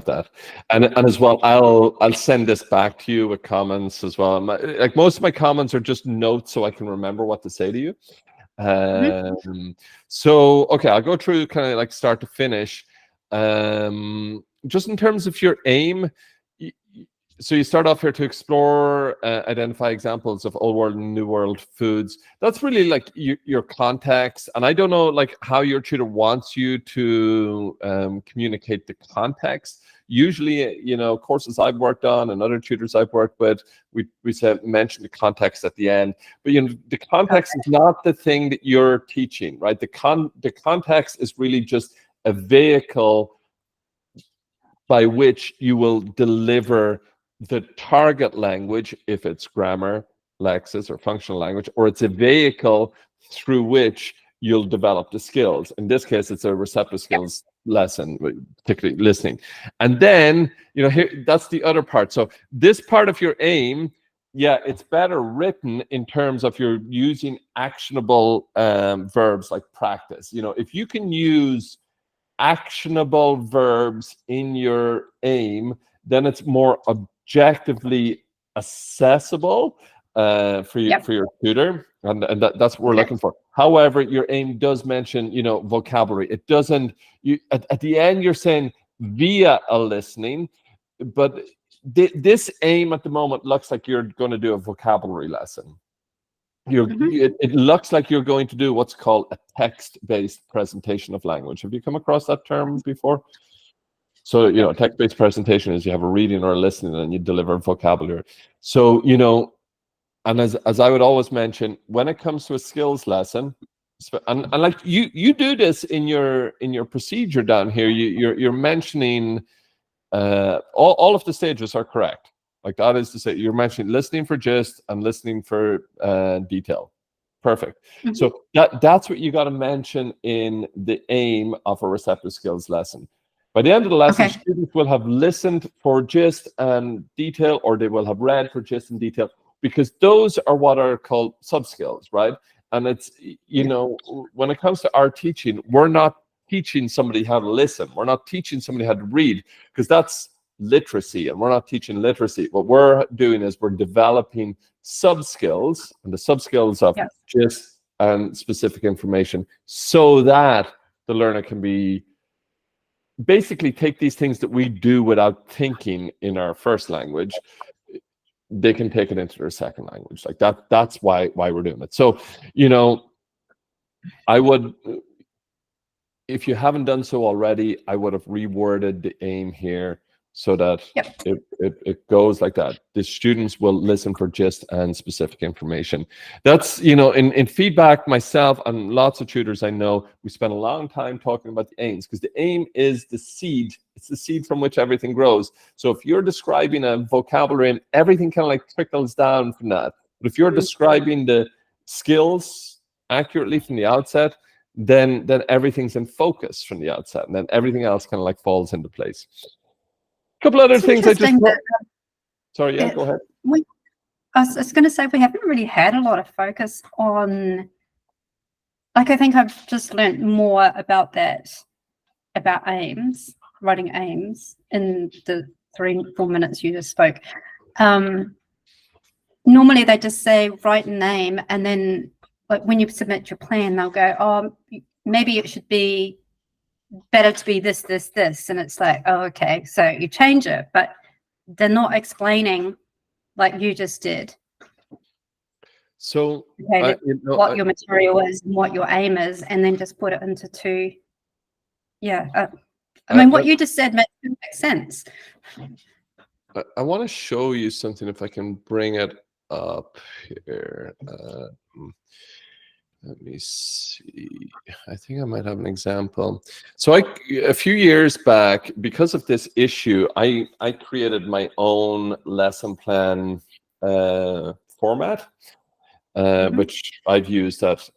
that. And as well, I'll send this back to you with comments as well. Like most of my comments are just notes so I can remember what to say to you. So okay, I'll go through kind of like start to finish. Just in terms of your aim, so you start off here to explore, identify examples of old world and new world foods. That's really like your context. And I don't know like how your tutor wants you to communicate the context. Usually, you know, courses I've worked on and other tutors I've worked with, we said mention the context at the end. But you know, the context is not the thing that you're teaching, right? The context is really just a vehicle by which you will deliver the target language, if it's grammar, lexis, or functional language, or it's a vehicle through which you'll develop the skills. In this case, it's a receptive skills lesson, particularly listening. And then, you know, here, that's the other part. So this part of your aim, yeah, it's better written in terms of you're using actionable verbs like practice. You know, if you can use actionable verbs in your aim, then it's more objectively accessible for your tutor, and that's what we're looking for. However, your aim does mention, you know, vocabulary. It doesn't. At the end, you're saying via a listening, but this aim at the moment looks like you're going to do a vocabulary lesson. It looks like you're going to do what's called a text-based presentation of language. Have you come across that term before? So, you know, text-based presentation is you have a reading or a listening and you deliver vocabulary. So, you know, and as I would always mention, when it comes to a skills lesson, and like you do this in your procedure down here, you're mentioning all of the stages are correct. Like that is to say, you're mentioning listening for gist and listening for detail. Perfect. So that's what you got to mention in the aim of a receptive skills lesson. By the end of the lesson, students will have listened for gist and detail, or they will have read for gist and detail, because those are what are called sub-skills, right? And it's, you know, when it comes to our teaching, we're not teaching somebody how to listen. We're not teaching somebody how to read, because that's literacy, and we're not teaching literacy. What we're doing is we're developing sub-skills, and the sub-skills of gist and specific information, so that the learner can be basically take these things that we do without thinking in our first language, they can take it into their second language. Like that's why we're doing it. So, you know, I would, if you haven't done so already, I would have reworded the aim here so that it goes like that. The students will listen for gist and specific information. That's, you know, in feedback, myself and lots of tutors I know, we spend a long time talking about the aims, because the aim is the seed. It's the seed from which everything grows. So if you're describing a vocabulary, and everything kind of like trickles down from that. But if you're describing the skills accurately from the outset, then everything's in focus from the outset, and then everything else kind of like falls into place. A couple other things I just sorry, go ahead. I was going to say, we haven't really had a lot of focus on, like, I think I've just learned more about that, about aims, writing aims in the 3-4 minutes you just spoke. Normally they just say write an aim, and then like when you submit your plan, they'll go, oh, maybe it should be better to be this, this, this. And it's like, oh, okay. So you change it, but they're not explaining like you just did. So what your material is and what your aim is, and then just put it into two. I mean, what you just said makes sense. I want to show you something, if I can bring it up here. Let me see. I think I might have an example. So a few years back, because of this issue, I created my own lesson plan format, which I've used that,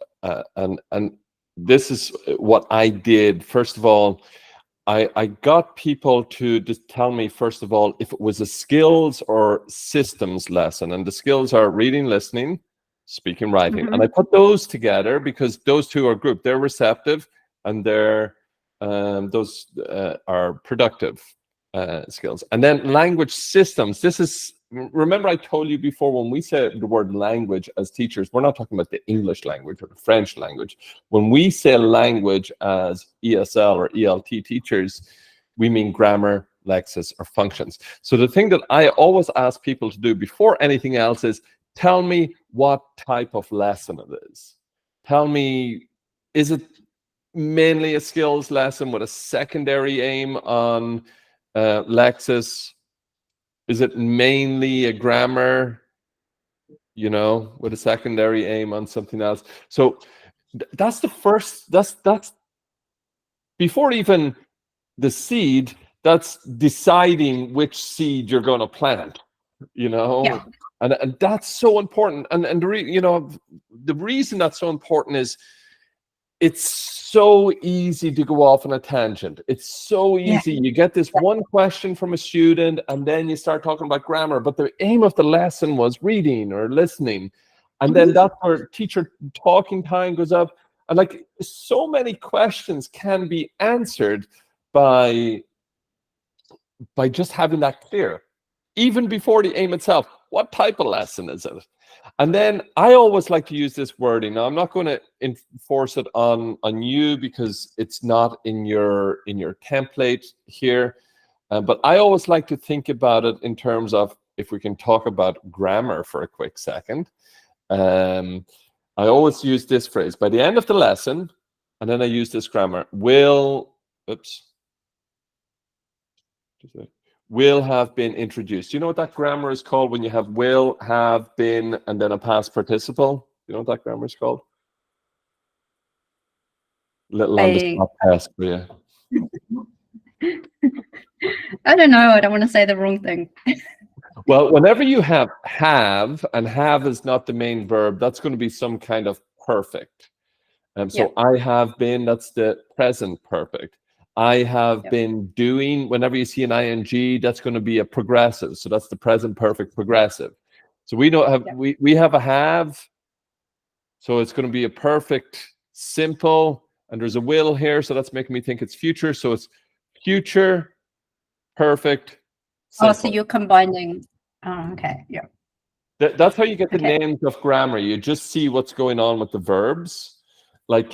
and this is what I did. First of all, I got people to just tell me, first of all, if it was a skills or systems lesson, and the skills are reading, listening, speaking, writing, and I put those together because those two are grouped. They're receptive, and they're those are productive. skills. And then language systems. This is, remember I told you before, when we say the word language as teachers, we're not talking about the English language or the French language. When we say language as ESL or ELT teachers, we mean grammar, lexis, or functions. So the thing that I always ask people to do before anything else is tell me what type of lesson it is. Tell me, is it mainly a skills lesson with a secondary aim on lexis? Is it mainly a grammar, you know, with a secondary aim on something else? So that's the first, that's before even the seed, that's deciding which seed you're going to plant, you know. Yeah. And that's so important. And you know, the reason that's so important is it's so easy to go off on a tangent. It's so easy. You get this one question from a student and then you start talking about grammar, but the aim of the lesson was reading or listening. And then that's where teacher talking time goes up. And like so many questions can be answered by just having that clear, even before the aim itself. What type of lesson is it? And then I always like to use this wording. Now I'm not going to enforce it on you because it's not in your template here, but I always like to think about it in terms of, if we can talk about grammar for a quick second. I always use this phrase by the end of the lesson, and then I use this grammar will have been introduced. You know what that grammar is called when you have will, have, been, and then a past participle? You know what that grammar is called? Little on the spot test for you. I don't know. I don't want to say the wrong thing. Well, whenever you have, and have is not the main verb, that's going to be some kind of perfect. So I have been, that's the present perfect. I have been doing, whenever you see an ing, that's going to be a progressive. So that's the present perfect progressive. So we don't have, we have a have. So it's going to be a perfect simple, and there's a will here. So that's making me think it's future. So it's future perfect simple. Oh, so you're combining. Oh, okay. Yeah. That's how you get the names of grammar. You just see what's going on with the verbs. Like,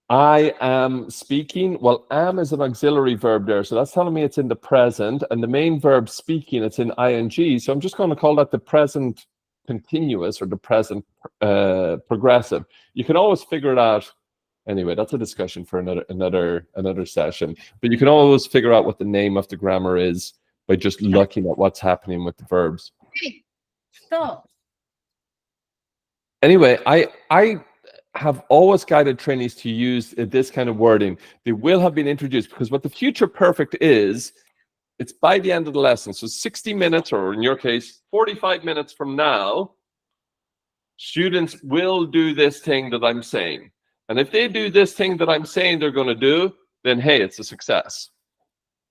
I am speaking. Well, am is an auxiliary verb there. So that's telling me it's in the present. And the main verb speaking, it's in ing. So I'm just going to call that the present continuous or the present progressive. You can always figure it out. Anyway, that's a discussion for another session. But you can always figure out what the name of the grammar is by just looking at what's happening with the verbs. Stop. Anyway, I have always guided trainees to use this kind of wording. They will have been introduced, because what the future perfect is, it's by the end of the lesson. So 60 minutes, or in your case, 45 minutes from now, students will do this thing that I'm saying. And if they do this thing that I'm saying they're going to do, then hey, it's a success.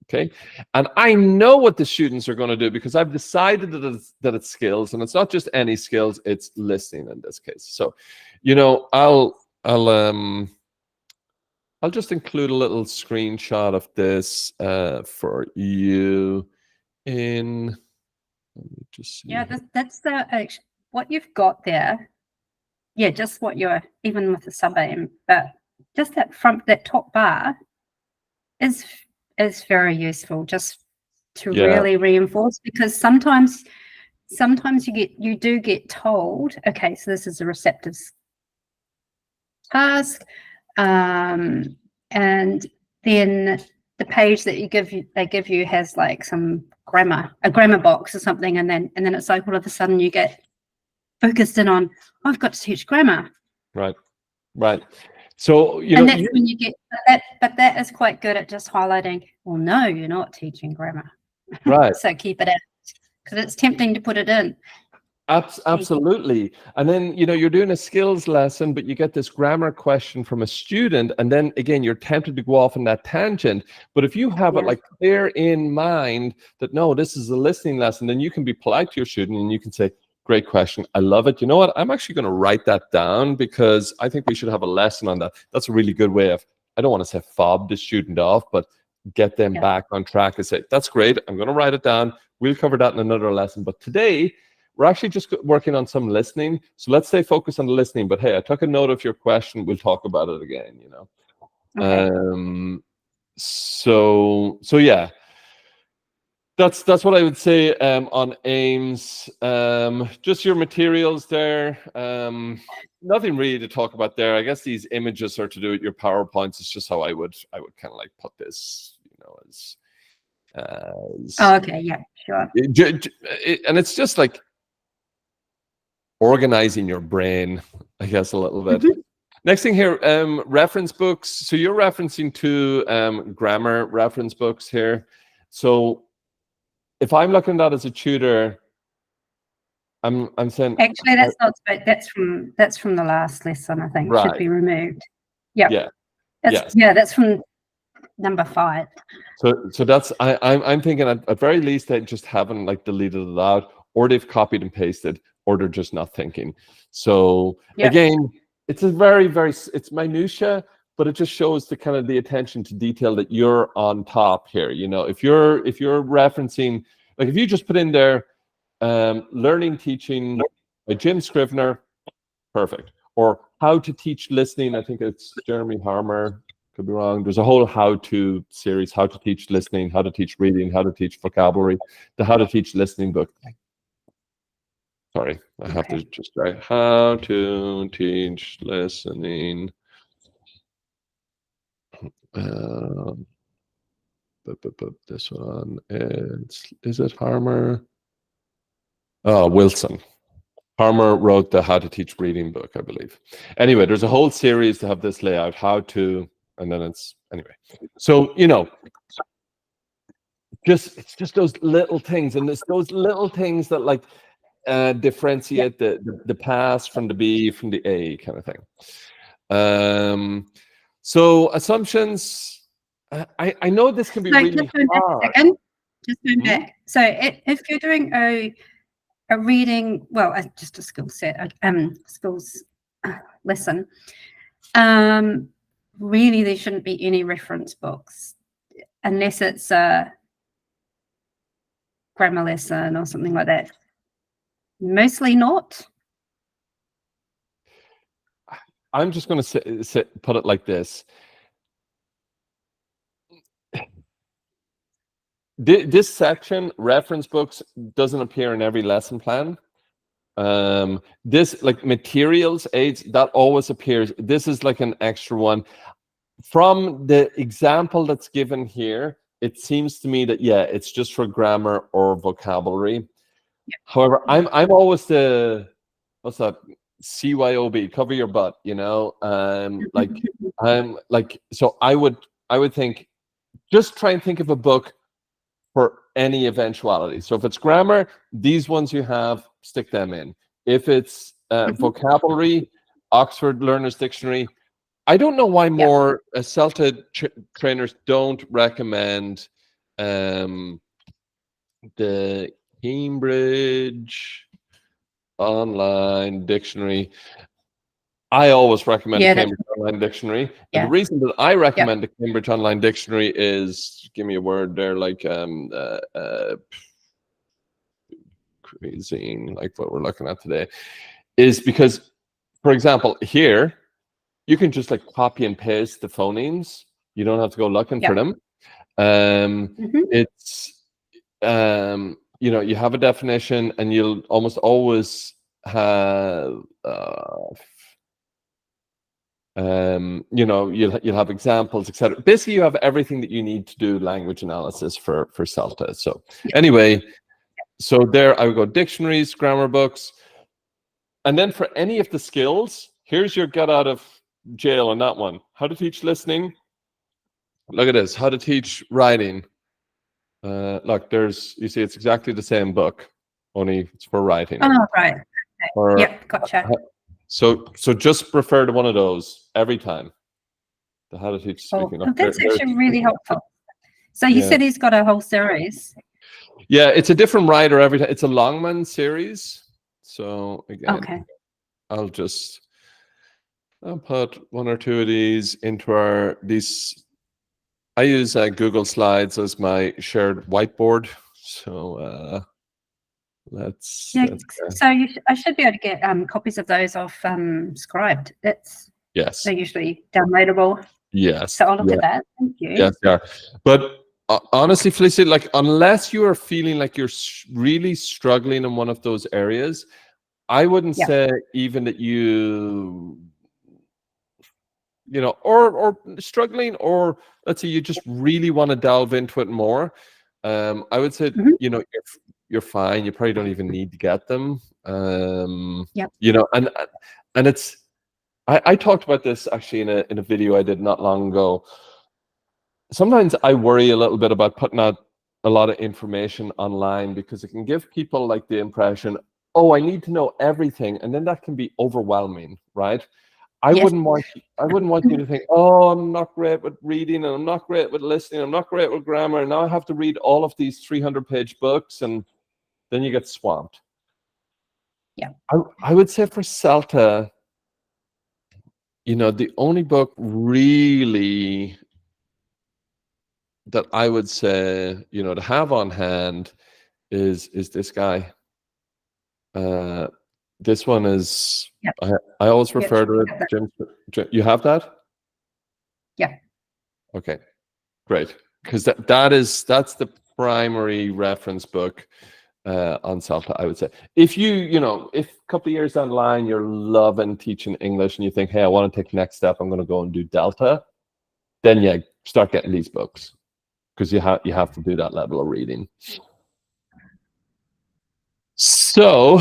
Okay, and I know what the students are going to do because I've decided that it's skills, and it's not just any skills; it's listening in this case. So, you know, I'll just include a little screenshot of this for you. Let me just see. Yeah, that's the what you've got there. Yeah, just what you're, even with the sub aim, but just that top bar is very useful, just to really reinforce, because sometimes you do get told, okay, so this is a receptive task, and then the page that they give you has like a grammar box or something, and then it's like all of a sudden you get focused in on, I've got to teach grammar. Right. So, you know, that's when you get that, but that is quite good at just highlighting, well, no, you're not teaching grammar. Right. So keep it out, because it's tempting to put it in. Absolutely. And then, you know, you're doing a skills lesson, but you get this grammar question from a student, and then again, you're tempted to go off on that tangent. But if you have it like clear in mind that, no, this is a listening lesson, then you can be polite to your student and you can say, great question, I love it. You know what? I'm actually going to write that down because I think we should have a lesson on that. That's a really good way of, I don't want to say fob the student off, but get them back on track and say, that's great, I'm going to write it down. We'll cover that in another lesson. But today, we're actually just working on some listening. So let's stay focused on the listening. But hey, I took a note of your question. We'll talk about it again, you know. Okay. So yeah. That's what I would say on aims. Just your materials there. Nothing really to talk about there. I guess these images are to do with your PowerPoints. It's just how I would kind of like put this, you know, as Oh, okay, yeah, sure. and it's just like organizing your brain, I guess, a little bit. Next thing here, reference books. So you're referencing to grammar reference books here. So if I'm looking at that as a tutor, I'm saying actually that's not, that's from the last lesson, I think. Right. Should be removed. Yeah. Yes. Yeah, that's from number 5. So that's I'm thinking at very least they just haven't like deleted it out, or they've copied and pasted, or they're just not thinking. So again, it's a very it's minutia, but it just shows the kind of the attention to detail that you're on top here. You know, if you're referencing, like if you just put in there learning teaching by Jim Scrivener, perfect. Or how to teach listening, I think it's Jeremy Harmer, could be wrong. There's a whole how-to series, how to teach listening, how to teach reading, how to teach vocabulary, the how to teach listening book. Sorry, I have to just write how to teach listening. This one is it Harmer? Oh, Wilson. Harmer wrote the How to Teach Reading book, I believe. Anyway, there's a whole series to have this layout, how to, and then it's, anyway. So, you know, it's just those little things, and it's those little things that like differentiate the pass from the B, from the A kind of thing. So assumptions, I know this can be really hard. Just going back. So if you're doing a reading, well, just a skill set, skills lesson, really there shouldn't be any reference books unless it's a grammar lesson or something like that. Mostly not. I'm just going to put it like this. This section, reference books, doesn't appear in every lesson plan. This, like materials, aids, that always appears. This is like an extra one. From the example that's given here, it seems to me that, yeah, it's just for grammar or vocabulary. However, I'm always the, what's that? CYOB, cover your butt, you know? Like, I'm like, so I would think, just try and think of a book for any eventuality. So if it's grammar, these ones you have, stick them in. If it's vocabulary, Oxford Learner's Dictionary. I don't know why more CELTA trainers don't recommend the Cambridge Online Dictionary. I always recommend the Cambridge Online Dictionary. And the reason that I recommend the Cambridge Online Dictionary is, give me a word there, like cuisine, like what we're looking at today, is because, for example, here, you can just like copy and paste the phonemes. You don't have to go looking for them. It's, you know, you have a definition and you'll almost always have, you know, you'll have examples, etc. Basically, you have everything that you need to do language analysis for CELTA. So anyway, so there I would go dictionaries, grammar books, and then for any of the skills, here's your get out of jail on that one. How to teach listening. Look at this. How to teach writing. Look, there's, you see, it's exactly the same book, only it's for writing. Oh, right. Okay. Yep, gotcha. So just refer to one of those every time. The How to Teach Speaking. Oh, that's actually really helpful. So you said he's got a whole series. Yeah, it's a different writer every time. It's a Longman series. So again, I'll put one or two of these into these. I use Google Slides as my shared whiteboard. So let's So I should be able to get copies of those off Scribed. yes, They're usually downloadable. yes, So I'll look at that. Thank you. yes, they are. But honestly, Felicia, like unless you are feeling like you're really struggling in one of those areas, I wouldn't say even that you know, or struggling, or let's say you just really want to delve into it more. I would say, you know, you're fine. You probably don't even need to get them. You know, and it's I talked about this actually in a video I did not long ago. Sometimes I worry a little bit about putting out a lot of information online because it can give people like the impression, oh, I need to know everything, and then that can be overwhelming, right? I wouldn't want you to think, oh, I'm not great with reading, and I'm not great with listening, I'm not great with grammar, and now I have to read all of these 300-page books, and then you get swamped. Yeah. I would say for CELTA, you know, the only book really that I would say, you know, to have on hand is this guy. This one is, I always refer to it. Jim, you have that? Yeah. Okay, great. Because that's the primary reference book on CELTA, I would say. If you know, if a couple of years down the line you're loving teaching English and you think, hey, I want to take the next step, I'm going to go and do Delta, then yeah, start getting these books because you have to do that level of reading. So,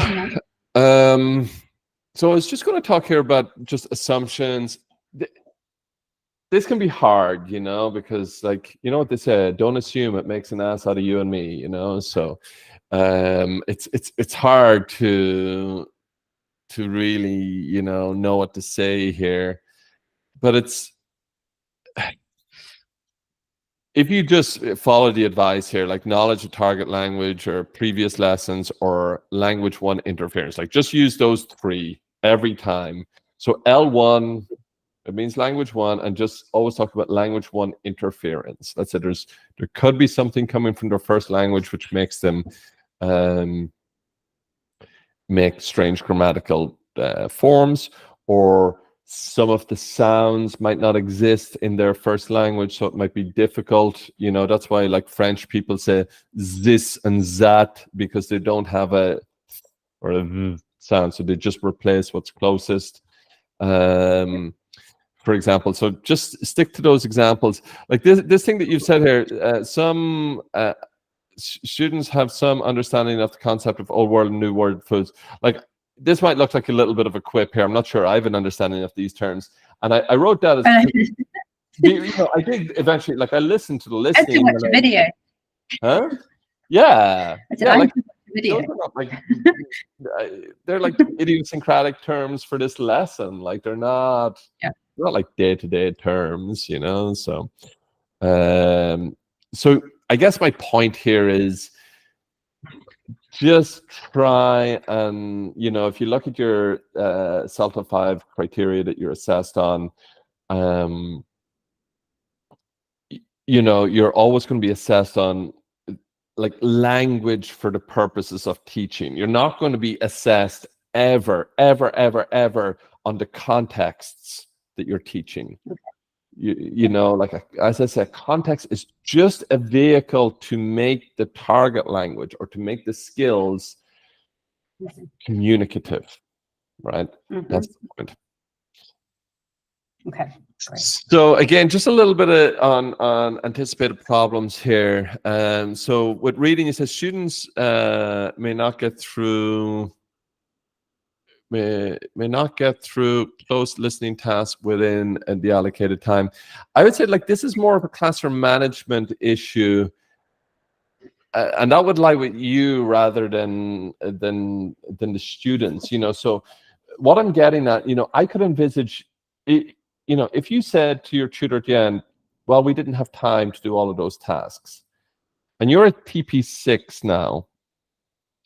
so I was just going to talk here about just assumptions. This can be hard, you know, because like, you know what they say, don't assume, it makes an ass out of you and me, you know. So it's hard to really, you know what to say here. But it's, if you just follow the advice here, like knowledge of target language or previous lessons or language one interference, like just use those three every time. So L1, it means language one, and just always talk about language one interference. That's it. There could be something coming from their first language which makes them make strange grammatical forms, or some of the sounds might not exist in their first language, so it might be difficult. You know, that's why like French people say this and that, because they don't have a or a v sound, so they just replace what's closest. For example, so just stick to those examples. Like this thing that you've said here, some students have some understanding of the concept of old world and new world foods. Like this might look like a little bit of a quip here. I'm not sure I have an understanding of these terms. And I wrote that as, you know, I did eventually, like I listened to the listening. I watched a video. Huh? Yeah. Yeah, like those are not like, they're like idiosyncratic terms for this lesson. Like they're not, not like day-to-day terms, you know. So so I guess my point here is just try and, you know, if you look at your CELTA 5 criteria that you're assessed on, you know, you're always going to be assessed on like language for the purposes of teaching. You're not going to be assessed ever on the contexts that you're teaching. You know, like as I said, context is just a vehicle to make the target language or to make the skills communicative, right? That's the point. Okay. Great. So again, just a little bit on anticipated problems here. So with reading, it says students may not get through close listening tasks within the allocated time. I would say like this is more of a classroom management issue, and that would lie with you rather than the students. You know, so what I'm getting at, you know, I could envisage it, you know, if you said to your tutor at the end, well, we didn't have time to do all of those tasks, and you're at TP6 now.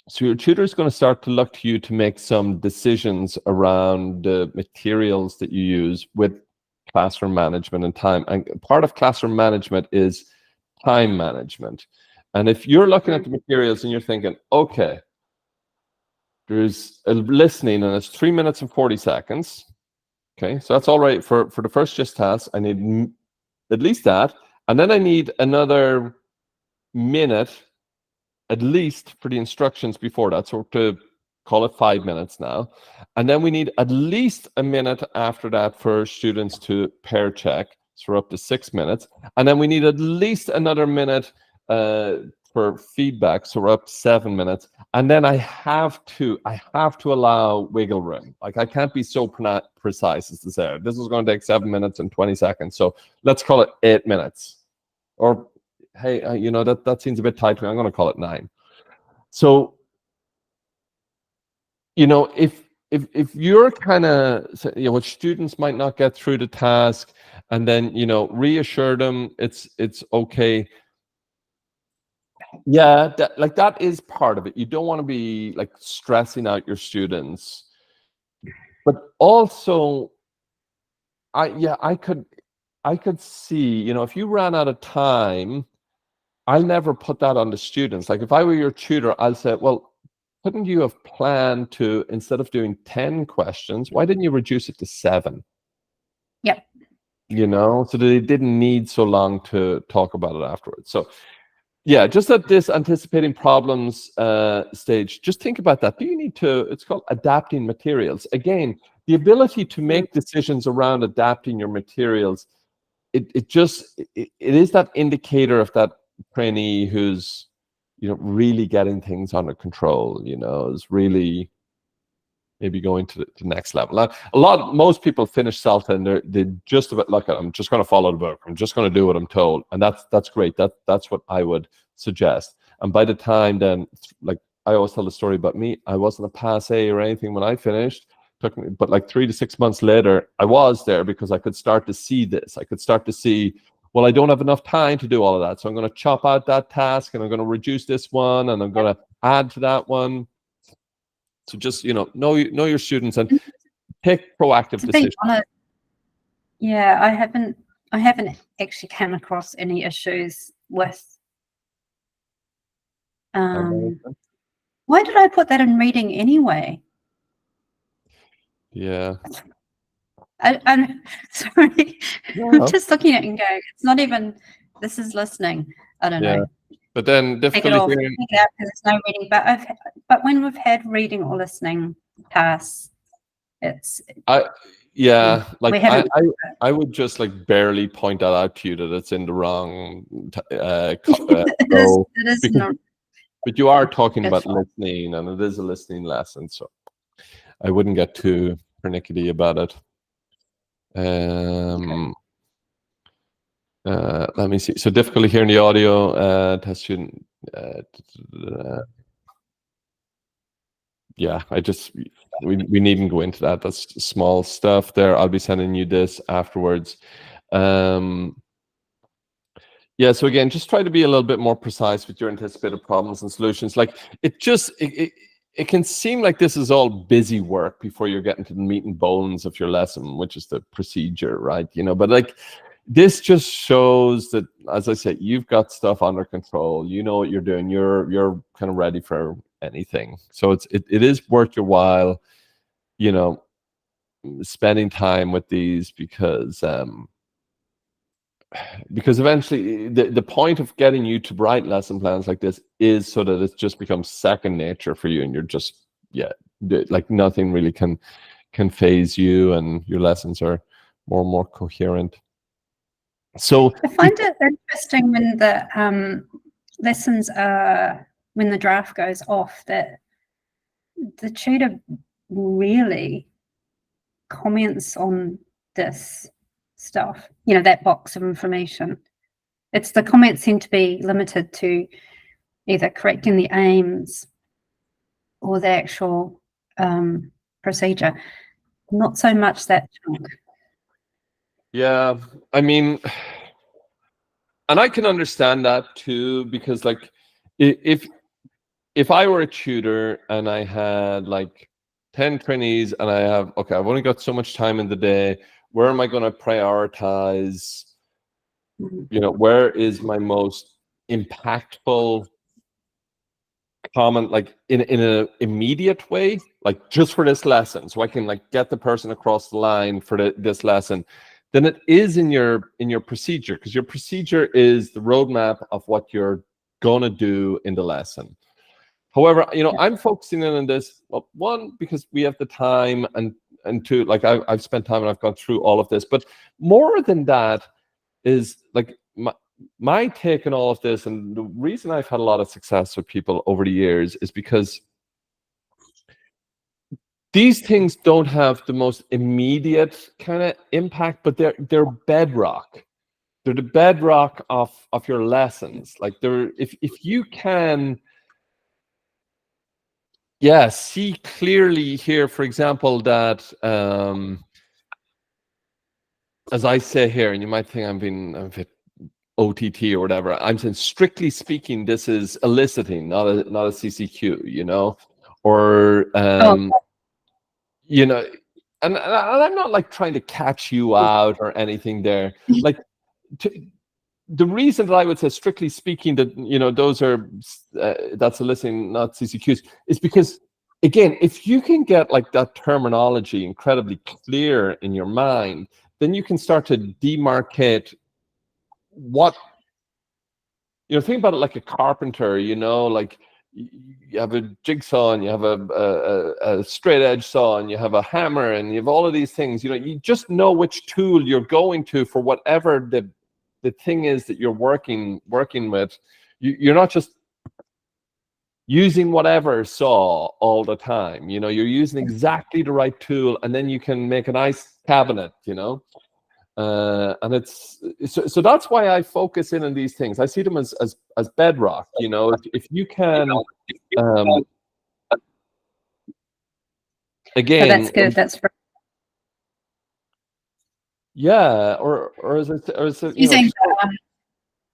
So your tutor is going to start to look to you to make some decisions around the materials that you use with classroom management and time. And part of classroom management is time management. And if you're looking at the materials and you're thinking, okay, there's a listening and it's 3 minutes and 40 seconds. Okay, so that's all right for the first gist task. I need at least that. And then I need another minute at least for the instructions before that. So to call it 5 minutes now. And then we need at least a minute after that for students to pair check. So we're up to 6 minutes. And then we need at least another minute for feedback. So we're up to 7 minutes. And then I have to allow wiggle room. Like I can't be so precise as to say, this is going to take 7 minutes and 20 seconds. So let's call it 8 minutes. Or, hey, you know, that seems a bit tight to me. I'm going to call it 9. So, you know, if you're kind of, you know, what students might not get through the task, and then, you know, reassure them it's okay. Yeah, that is part of it. You don't want to be like stressing out your students, but also, I could see, you know, if you ran out of time, I'll never put that on the students. Like if I were your tutor, I'll say, well, couldn't you have planned to, instead of doing 10 questions, why didn't you reduce it to 7? Yep. You know, so that they didn't need so long to talk about it afterwards. So yeah, just at this anticipating problems stage, just think about that. Do you need to, it's called adapting materials. Again, the ability to make decisions around adapting your materials, it is that indicator of that trainee who's, you know, really getting things under control, you know, is really maybe going to the next level. Most people finish CELTA and they're just about like, I'm just going to follow the book. I'm just going to do what I'm told. And that's great. That's what I would suggest. And by the time then, like I always tell the story about me, I wasn't a pass A or anything when I finished. Took me, but like 3 to 6 months later, I was there because I could start to see this. I could start to see, well, I don't have enough time to do all of that. So I'm going to chop out that task and I'm going to reduce this one and I'm going to add to that one. So just, you know your students and take proactive decisions. Yeah, I haven't actually come across any issues with why did I put that in reading anyway? Yeah. I'm sorry. I'm just looking at it and going, it's not even, this is listening. I don't know. But then difficulty take it out because it's no reading. But when we've had reading or listening tasks, it's like I would just like barely point that out to you that it's in the wrong it is not, but you are talking about listening and it is a listening lesson, so I wouldn't get too pernickety about it. Let me see. So difficulty hearing the audio, test student. Yeah, we needn't go into that. That's small stuff there. I'll be sending you this afterwards. Yeah, so again, just try to be a little bit more precise with your anticipated problems and solutions. Like it can seem like this is all busy work before you're getting to the meat and bones of your lesson, which is the procedure, right? You know, but like this just shows that, as I said, you've got stuff under control. You know what you're doing. You're kind of ready for anything. So it is worth your while, you know, spending time with these because eventually the point of getting you to write lesson plans like this is so that it just becomes second nature for you, and you're just like nothing really can phase you, and your lessons are more and more coherent. So I find it interesting when the lessons are, when the draft goes off, that the tutor really comments on this stuff, you know, that box of information. It's the comments seem to be limited to either correcting the aims or the actual procedure, not so much that chunk. Yeah, I mean, and I can understand that too, because like if I were a tutor and I had like 10 trainees and I've only got so much time in the day, where am I going to prioritize? Mhm. You know, where is my most impactful comment, like in an immediate way, like just for this lesson, so I can like get the person across the line for this lesson, then it is in your procedure, because your procedure is the roadmap of what you're gonna do in the lesson. However, you know, I'm focusing in on this, well, one, because we have the time, and two, like I've spent time and I've gone through all of this, but more than that is like my take on all of this, and the reason I've had a lot of success with people over the years is because these things don't have the most immediate kind of impact, but they're bedrock. They're the bedrock of your lessons. Like they're, if you can, yeah, see clearly here, for example, that as I say here, and you might think I'm being a bit OTT or whatever, I'm saying strictly speaking, this is eliciting, not a CCQ, you know, or you know, and I'm not like trying to catch you out or anything there. Like the reason that I would say strictly speaking that, you know, those are that's eliciting, not CCQs, is because, again, if you can get like that terminology incredibly clear in your mind, then you can start to demarcate what, you know, think about it like a carpenter, you know, like you have a jigsaw and you have a straight edge saw and you have a hammer and you have all of these things, you know, you just know which tool you're going to for whatever the thing is that you're working with. You're not just using whatever saw all the time, you know, you're using exactly the right tool, and then you can make a nice cabinet, you know. And it's so that's why I focus in on these things. I see them as bedrock, you know. If you can again, So that's good. That's right. yeah, or is it, you know, Using,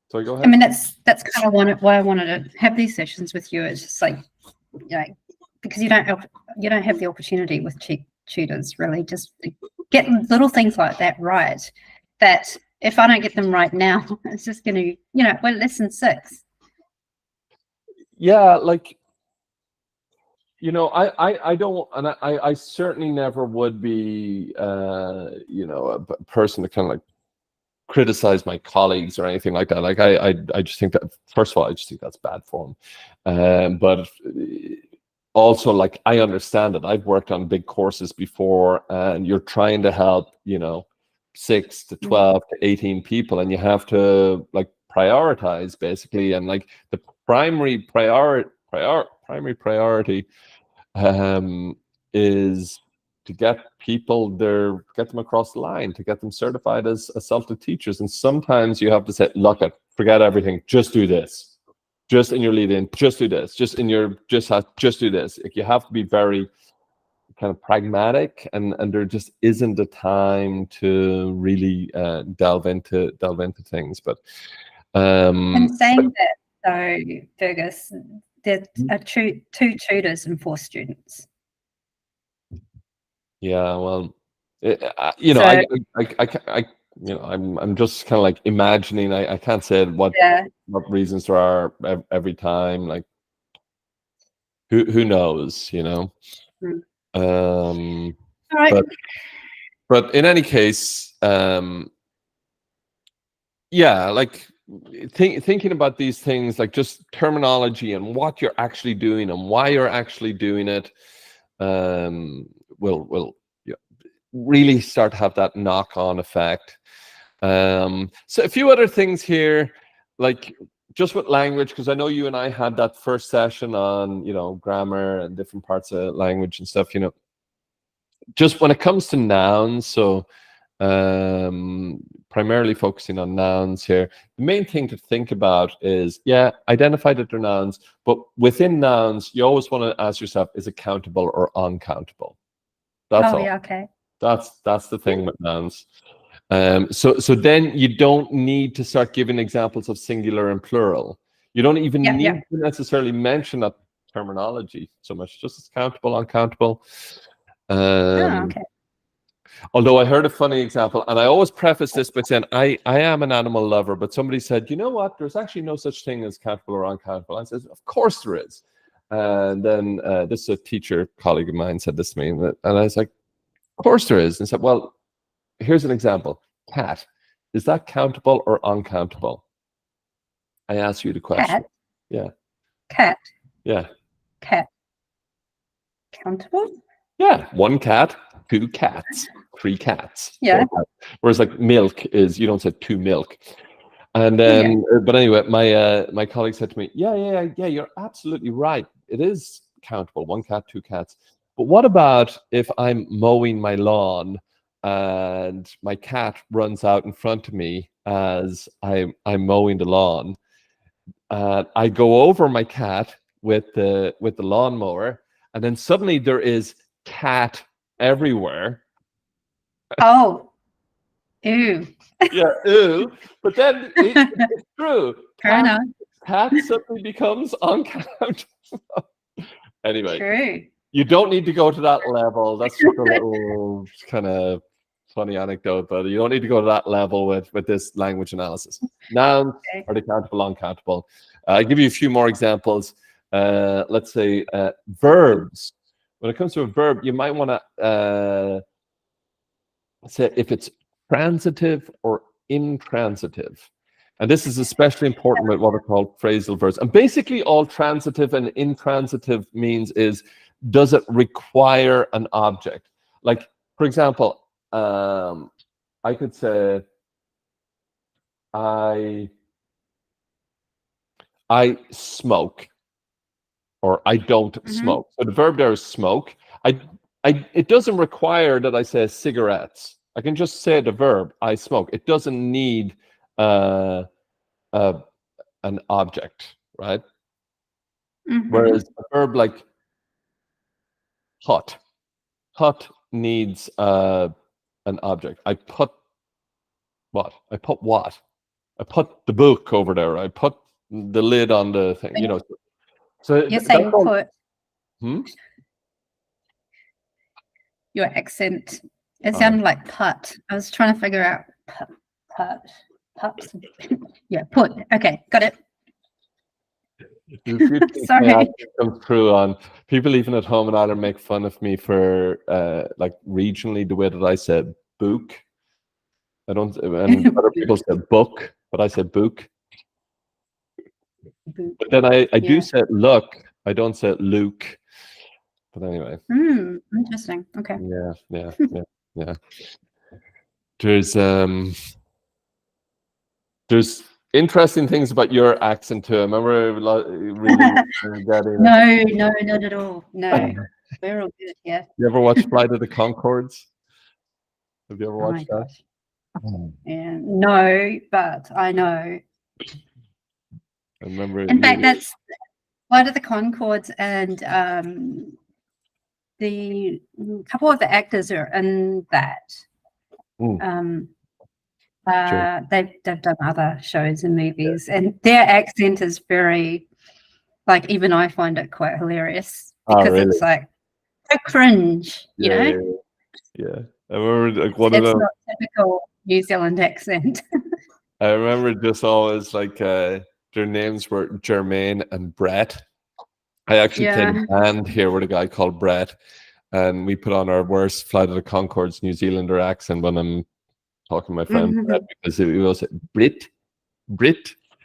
sorry, go I ahead. mean, that's kind of why I wanted to have these sessions with you. It's just like, you know, because you don't have the opportunity with tutors, really. Just get little things like that right. That if I don't get them right now, it's just going to, you know, we're lesson 6. Yeah, like, you know, I don't, and I certainly never would be, you know, a person to kind of like criticize my colleagues or anything like that. Like I just think that, first of all, I just think that's bad form. But also, like, I understand it. I've worked on big courses before, and you're trying to help, you know, 6 to 12 to 18 people, and you have to like prioritize basically, and like the primary priority is to get people there, get them across the line, to get them certified as CELTA teachers. And sometimes you have to say, look, forget everything, just do this. Just in your lead in, just do this. Just in your just do this. Like, you have to be very kind of pragmatic, and there just isn't the time to really delve into things. But And saying that, though, Fergus, there are 2 tutors and 4 students. yeah, well, you know, So, I you know, I'm just kind of like imagining. I can't say what reasons there are every time. Like, who knows, you know? all right. But in any case, yeah, like thinking about these things, like just terminology and what you're actually doing and why you're actually doing it, will yeah, really start to have that knock-on effect. So a few other things here, like just with language, because I know you and I had that first session on, you know, grammar and different parts of language and stuff, you know, just when it comes to nouns. So primarily focusing on nouns here, the main thing to think about is, yeah, identify that they're nouns, but within nouns, you always want to ask yourself, is it countable or uncountable? That's all. Yeah, okay. That's the thing with nouns. So then you don't need to start giving examples of singular and plural. You don't even need to necessarily mention that terminology so much. Just as countable, uncountable. Okay. Although I heard a funny example, and I always preface this by saying I am an animal lover, but somebody said, you know what, there's actually no such thing as countable or uncountable. I said, of course there is. And then this is a teacher colleague of mine said this to me, and I was like, of course there is. And said, well, here's an example. Cat. Is that countable or uncountable? I ask you the question. Cat. Yeah. Cat. Yeah. Cat. Countable? Yeah. 1 cat, 2 cats, 3 cats. Yeah. 4 cats. Whereas like milk is, you don't say 2 milk. And then, but anyway, my colleague said to me, yeah, you're absolutely right. It is countable, 1 cat, 2 cats. But what about if I'm mowing my lawn and my cat runs out in front of me as I'm mowing the lawn? I go over my cat with the lawnmower, and then suddenly there is cat everywhere. Oh, ew. Yeah, ew. But then it's true. Fair enough. Cat suddenly becomes uncountable. Anyway, True. you don't need to go to that level. That's just a little kind of funny anecdote, but you don't need to go to that level with this language analysis. Nouns are the countable, uncountable. I'll give you a few more examples. Let's say verbs. When it comes to a verb, you might want to say if it's transitive or intransitive. And this is especially important with what are called phrasal verbs. And basically all transitive and intransitive means is, does it require an object? Like, for example, I could say, I smoke, or I don't smoke. So the verb there is smoke. It doesn't require that I say cigarettes. I can just say the verb, I smoke. It doesn't need an object, right? Whereas a verb like hot needs an object. I put what? I put the book over there. I put the lid on the thing, you know. So you're saying put. Your accent. It sounded like put. I was trying to figure out put. Yeah, put. Okay, got it. Sorry. Come through on people even at home in Ireland make fun of me for like regionally the way that I said book. I don't, and other people say book, but I say book. But then I do say look. I don't say Luke. But anyway. Interesting. Okay. Yeah. There's interesting things about your accent too. I remember really No, not at all. No, we're all good here. You ever watch Flight of the Conchords? Have you ever watched that? Yeah, no, but I know. I remember. In fact, that's Flight of the Conchords, and the couple of the actors are in that. They've done other shows and movies, and their accent is very, like, even I find it quite hilarious because it's like so cringe, you know? Yeah. I remember like it's not typical New Zealand accent. I remember just always like their names were Jermaine and Brett. I actually played a band here with a guy called Brett, and we put on our worst Flight of the Conchords New Zealander accent when I'm talking to my friend Brett, because it was Brit,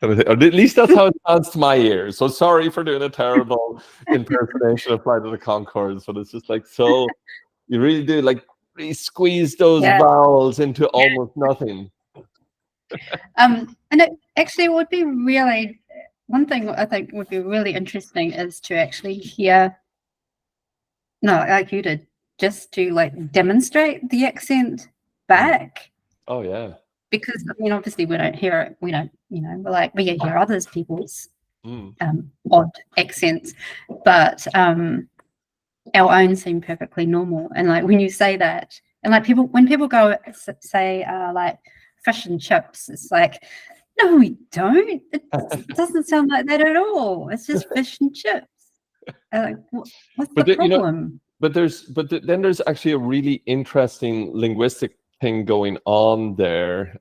or at least that's how it sounds to my ears. So sorry for doing a terrible impersonation of Flight of the Conchords, but it's just like, so you really do like really squeeze those vowels into almost nothing. And it actually would be really, one thing I think would be really interesting is to actually hear, like you did, just to like demonstrate the accent back. Oh yeah. Because I mean, obviously we don't hear it. We don't, you know, we hear other people's odd accents, but our own seem perfectly normal. And like when you say that, and like when people go say like fish and chips, it's like, no, we don't. It doesn't sound like that at all. It's just fish and chips. Like, what's the problem? then there's actually a really interesting linguistic thing going on there,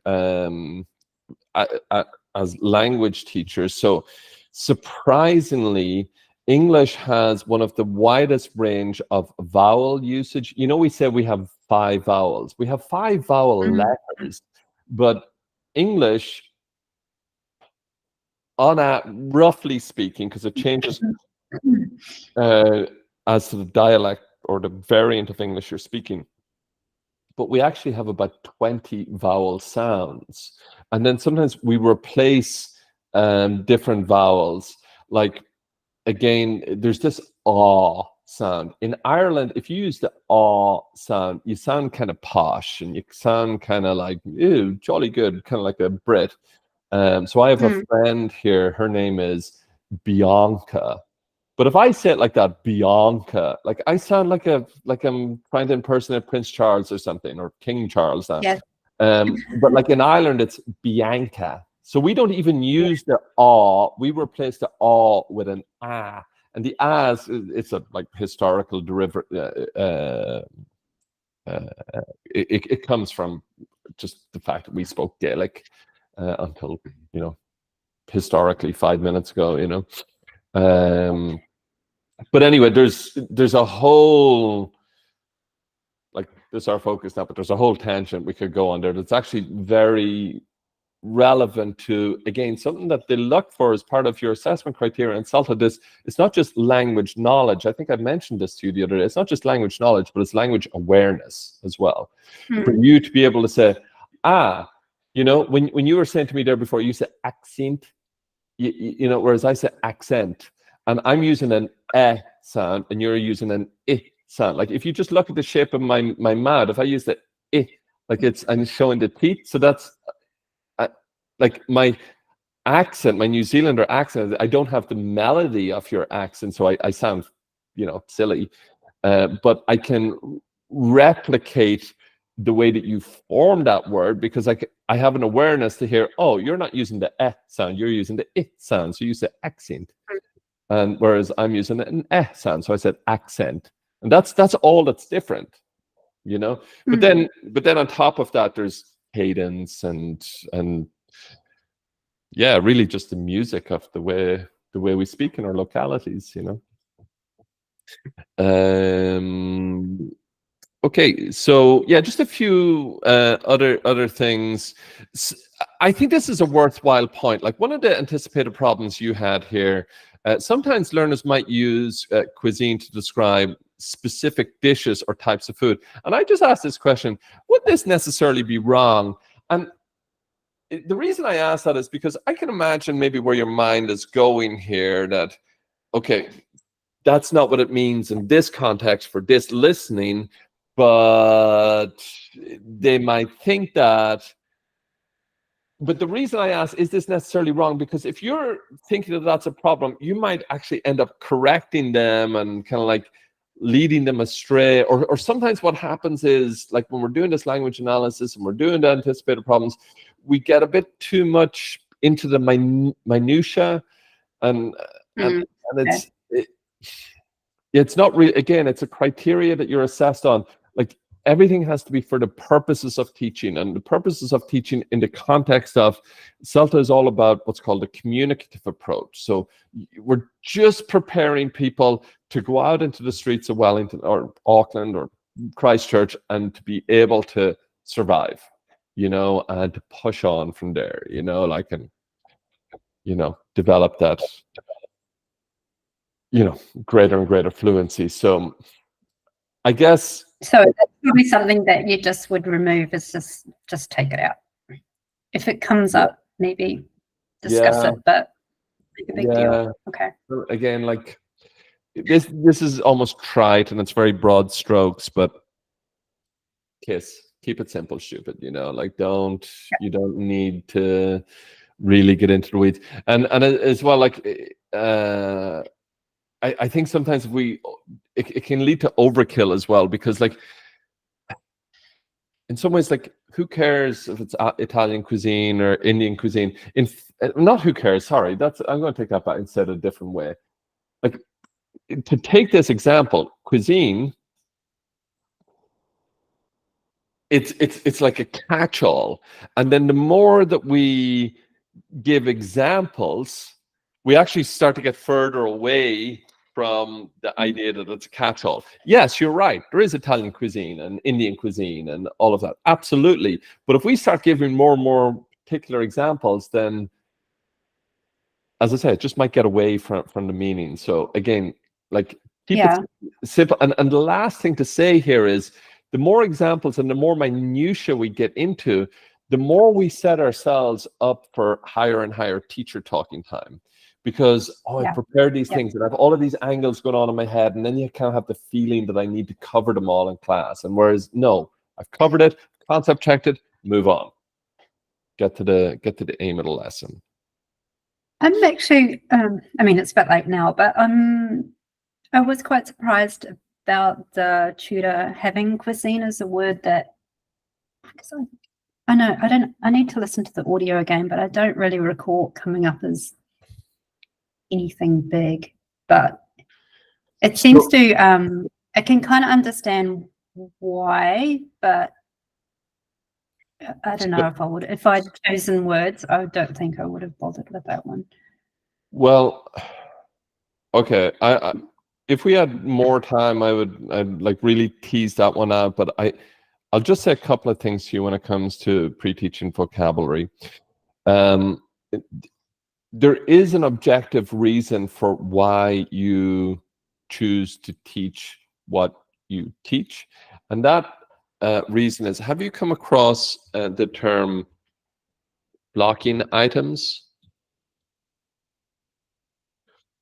as language teachers. So surprisingly, English has one of the widest range of vowel usage. You know, we say we have 5 vowels. We have 5 vowel letters, but English, roughly speaking, because it changes as to the dialect or the variant of English you're speaking, but we actually have about 20 vowel sounds. And then sometimes we replace different vowels. Like, again, there's this ah sound. In Ireland, if you use the ah sound, you sound kind of posh and you sound kind of like, ew, jolly good, kind of like a Brit. So I have a friend here, her name is Bianca. But if I say it like that, Bianca, like I sound like I'm trying to impersonate Prince Charles or something, or King Charles now. Yes. But like in Ireland, it's Bianca. So we don't even use the ah. We replace the ah with an ah. And the ahs, it's a like historical derivative. It comes from just the fact that we spoke Gaelic until, historically 5 minutes ago, but anyway, there's a whole, like, this is our focus now, but there's a whole tangent we could go on there that's actually very relevant to, again, something that they look for as part of your assessment criteria in CELTA. It's not just language knowledge. I think I mentioned this to you the other day. It's not just language knowledge, but it's language awareness as well. For you to be able to say, when you were saying to me there before, you said accent, whereas I say accent, and I'm using an sound and you're using an sound. Like if you just look at the shape of my mouth, if I use the like I'm showing the teeth. So that's like my accent, my New Zealander accent. I don't have the melody of your accent, so I sound, silly. But I can replicate the way that you form that word because I have an awareness to hear, oh, you're not using the sound, you're using the sound. So you say accent. And whereas I'm using an sound, so I said accent, and that's all that's different, But then on top of that, there's cadence and yeah, really just the music of the way we speak in our localities, Okay, so yeah, just a few other things. I think this is a worthwhile point. Like one of the anticipated problems you had here. Sometimes learners might use cuisine to describe specific dishes or types of food. And I just asked this question, would this necessarily be wrong? And the reason I ask that is because I can imagine maybe where your mind is going here that, okay, that's not what it means in this context for this listening, but they might think that. But the reason I ask, is this necessarily wrong? Because if you're thinking that that's a problem, you might actually end up correcting them and kind of like leading them astray. Or sometimes what happens is, like when we're doing this language analysis and we're doing the anticipated problems, we get a bit too much into the minutia, and it's not really, again, it's a criteria that you're assessed on. Like everything has to be for the purposes of teaching, and the purposes of teaching in the context of CELTA is all about what's called a communicative approach. So we're just preparing people to go out into the streets of Wellington or Auckland or Christchurch and to be able to survive, and to push on from there, develop that, greater and greater fluency. So I guess. So that's probably something that you just would remove, is just take it out. If it comes up, maybe discuss it, but make a big deal. Okay. Again, like this is almost trite and it's very broad strokes, but keep it simple, stupid, like you don't need to really get into the weeds. And as well, like I think sometimes it can lead to overkill as well, because like in some ways, like who cares if it's Italian cuisine or Indian cuisine? Not who cares, sorry, I'm going to take that back and say it a different way. Like to take this example, cuisine it's like a catch-all, and then the more that we give examples, we actually start to get further away from the idea that it's a catch-all. Yes, you're right. There is Italian cuisine and Indian cuisine and all of that. Absolutely. But if we start giving more and more particular examples, then, as I said, it just might get away from the meaning. So again, like, keep it simple. And the last thing to say here is, the more examples and the more minutia we get into, the more we set ourselves up for higher and higher teacher talking time. Because, I prepared these things and I have all of these angles going on in my head, and then you kind of have the feeling that I need to cover them all in class. And whereas, no, I've covered it, concept checked it, move on. Get to the aim of the lesson. I'm actually, I mean, it's a bit late now, but I was quite surprised about the tutor having cuisine as a word that, because I need to listen to the audio again, but I don't really recall coming up as anything big. But it seems to, I can kind of understand why, but I don't know if I'd chosen words, I don't think I would have bothered with that one. Well, okay. If we had more time, I'd like really tease that one out, but I'll just say a couple of things to you when it comes to pre-teaching vocabulary. There is an objective reason for why you choose to teach what you teach, and that reason is, have you come across the term blocking items?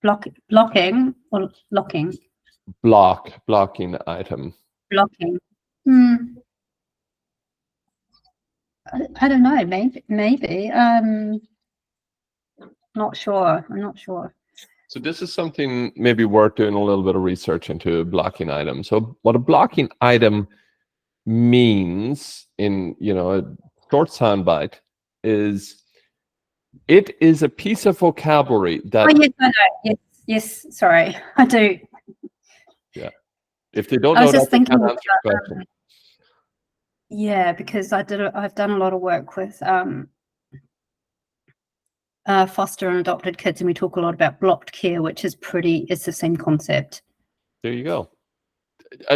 Blocking or locking? Blocking item. Blocking. I don't know. Maybe. Not sure. I'm not sure. So this is something maybe worth doing a little bit of research into, blocking items. So what a blocking item means in, a short soundbite is, it is a piece of vocabulary that... Oh, yes, I know. Yes, sorry, I do. Yeah. If they don't know, I was just thinking about, yeah, because I've done a lot of work with foster and adopted kids, and we talk a lot about blocked care, which is it's the same concept. There you go.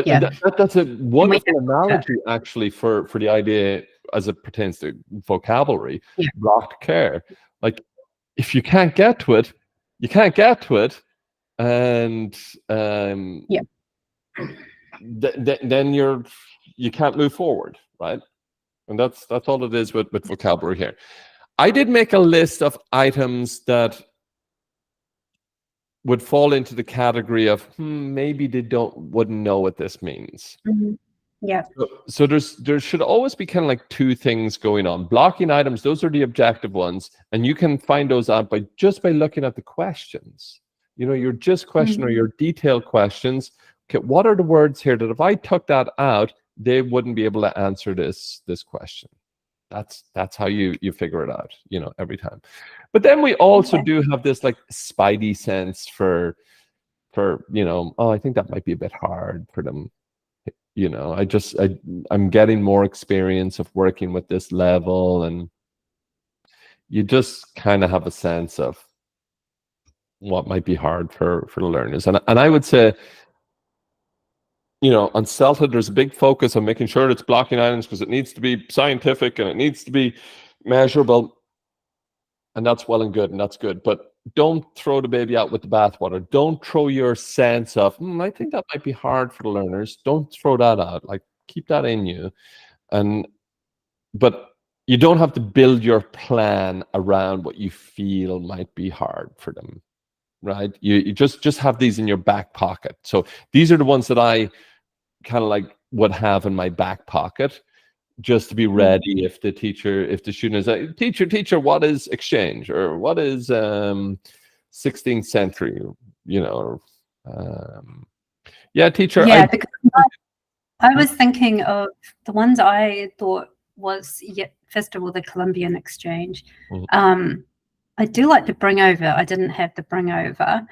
Yeah. That's a wonderful analogy, actually, for the idea as it pertains to vocabulary. Blocked care. Like, if you can't get to it, you can't get to it, and then you can't move forward, right? And that's all it is with vocabulary here. I did make a list of items that would fall into the category of maybe they wouldn't know what this means. Yeah. So there should always be kind of like two things going on. Blocking items, those are the objective ones, and you can find those out by looking at the questions. Your just question or your detailed questions. Okay, what are the words here that if I took that out, they wouldn't be able to answer this question? That's how you figure it out, every time. But then we also do have this like spidey sense for I think that might be a bit hard for them. I'm getting more experience of working with this level, and you just kind of have a sense of what might be hard for the learners. And I would say, on CELTA, there's a big focus on making sure it's blocking items because it needs to be scientific and it needs to be measurable. And that's well and good, and that's good. But don't throw the baby out with the bathwater. Don't throw your sense of, I think that might be hard for the learners. Don't throw that out. Like, keep that in you. But you don't have to build your plan around what you feel might be hard for them, right? You just have these in your back pocket. So these are the ones that I kind of like would have in my back pocket, just to be ready if the student is like, teacher, what is exchange, or what is 16th century, teacher. Yeah, because I was thinking of the ones I thought was, first of all, the Colombian exchange. I do like the bring over. I didn't have the bring over.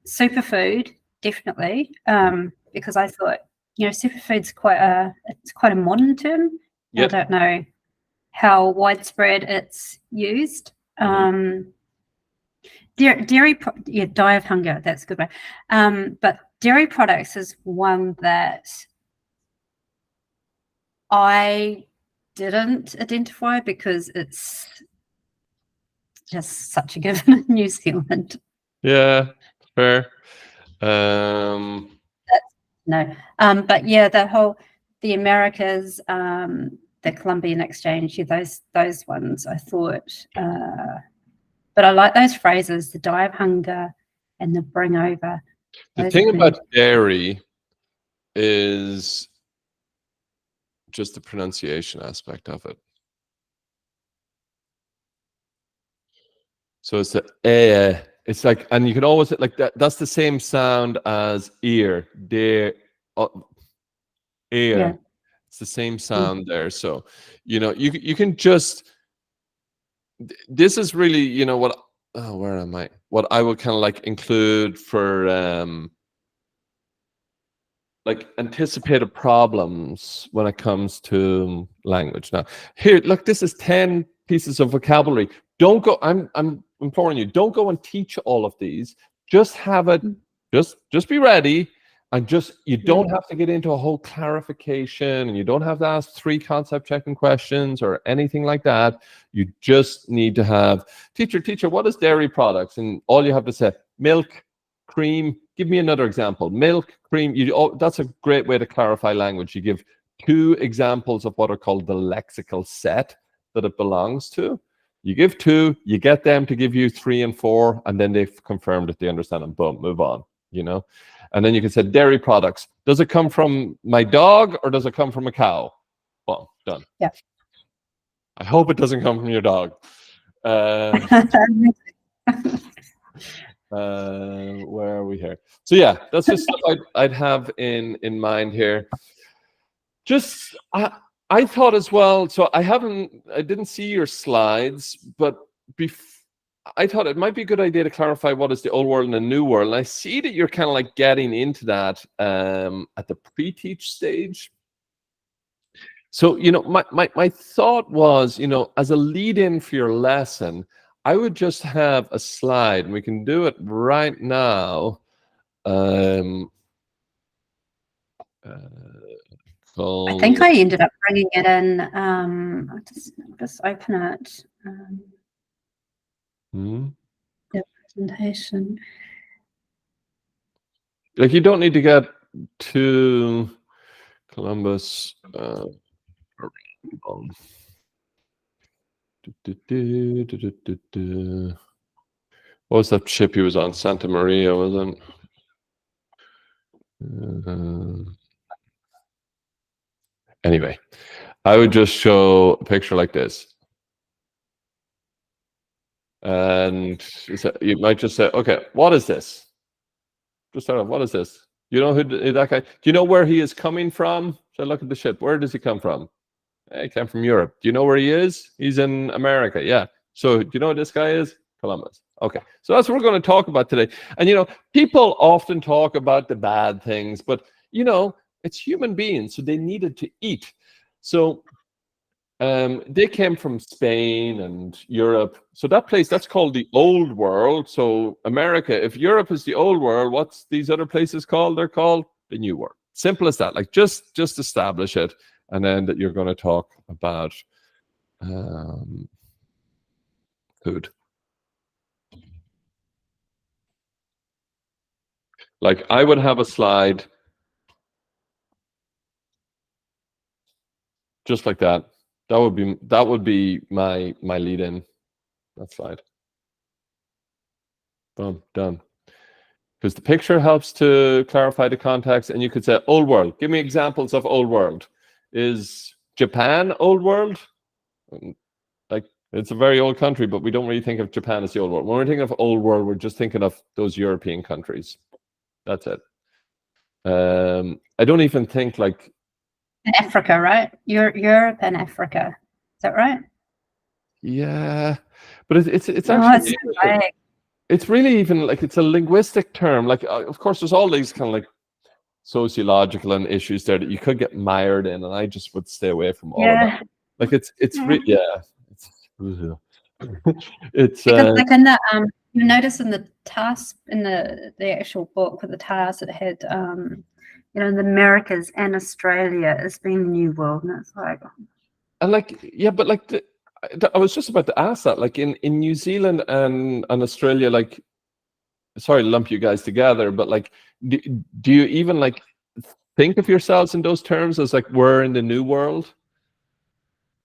Superfood, definitely, because I thought superfood's quite a modern term. Yep. I don't know how widespread it's used. Die of hunger, that's a good one. But dairy products is one that I didn't identify because it's just such a given in New Zealand. Yeah, fair. No, but yeah, the Americas, the Columbian Exchange, those ones I thought. But I like those phrases: the die of hunger and the bring over. The thing about dairy is just the pronunciation aspect of it. So it's the it's like, and you can always like that. That's the same sound as ear, ear. Yeah. It's the same sound there. So you can just. This is really what. Oh, where am I? What I would kind of like include for like anticipated problems when it comes to language. Now, here, look, this is 10 pieces of vocabulary. Don't go. I'm imploring you. Don't go and teach all of these. Just have it. Just be ready, and you don't have to get into a whole clarification, and you don't have to ask 3 concept checking questions or anything like that. You just need to have teacher. What is dairy products? And all you have to say: milk, cream. Give me another example. Milk, cream. That's a great way to clarify language. You give 2 examples of what are called the lexical set that it belongs to. You give 2, you get them to give you 3 and 4, and then they've confirmed that they understand, and boom, move on. And then you can say dairy products. Does it come from my dog or does it come from a cow? Well, done. Yeah. I hope it doesn't come from your dog. Where are we here? So yeah, that's just stuff I'd have in mind here. Just I thought as well. So I didn't see your slides, but I thought it might be a good idea to clarify what is the old world and the new world. And I see that you're kind of like getting into that at the pre-teach stage. So my thought was, as a lead-in for your lesson, I would just have a slide, and we can do it right now. I think I ended up bringing it in. I'll just open it. The presentation. Like, you don't need to get to Columbus. What was that ship he was on? Santa Maria, wasn't it? Anyway, I would just show a picture like this. And you might just say, okay, what is this? Just start off, what is this? You know who that guy? Do you know where he is coming from? So look at the ship. Where does he come from? He came from Europe. Do you know where he is? He's in America. Yeah. So do you know what this guy is? Columbus. Okay. So that's what we're going to talk about today. And people often talk about the bad things, but it's human beings, so they needed to eat. So they came from Spain and Europe. So that place, that's called the Old World. So America, if Europe is the Old World, what's these other places called? They're called the New World. Simple as that. Like, just establish it, and then that you're going to talk about food. Like, I would have a slide just like that. That would be my lead-in. That slide. Boom, done. Because the picture helps to clarify the context, and you could say old world. Give me examples of old world. Is Japan old world? Like, it's a very old country, but we don't really think of Japan as the old world. When we're thinking of old world, we're just thinking of those European countries. That's it. I don't even think like in Africa, right? Europe and Africa. Is that right? Yeah, but it's actually it's really even like, it's a linguistic term. Like, of course, there's all these kind of like sociological and issues there that you could get mired in, and I just would stay away from all of Yeah. that. Like it's it's Because like in the you notice in the task in the actual book with the task, it had you know, the Americas and Australia as being the New World, and it's like, and like but like I was just about to ask that, like in New Zealand and Australia, like, sorry to lump you guys together, but like do you even like think of yourselves in those terms as like we're in the New World?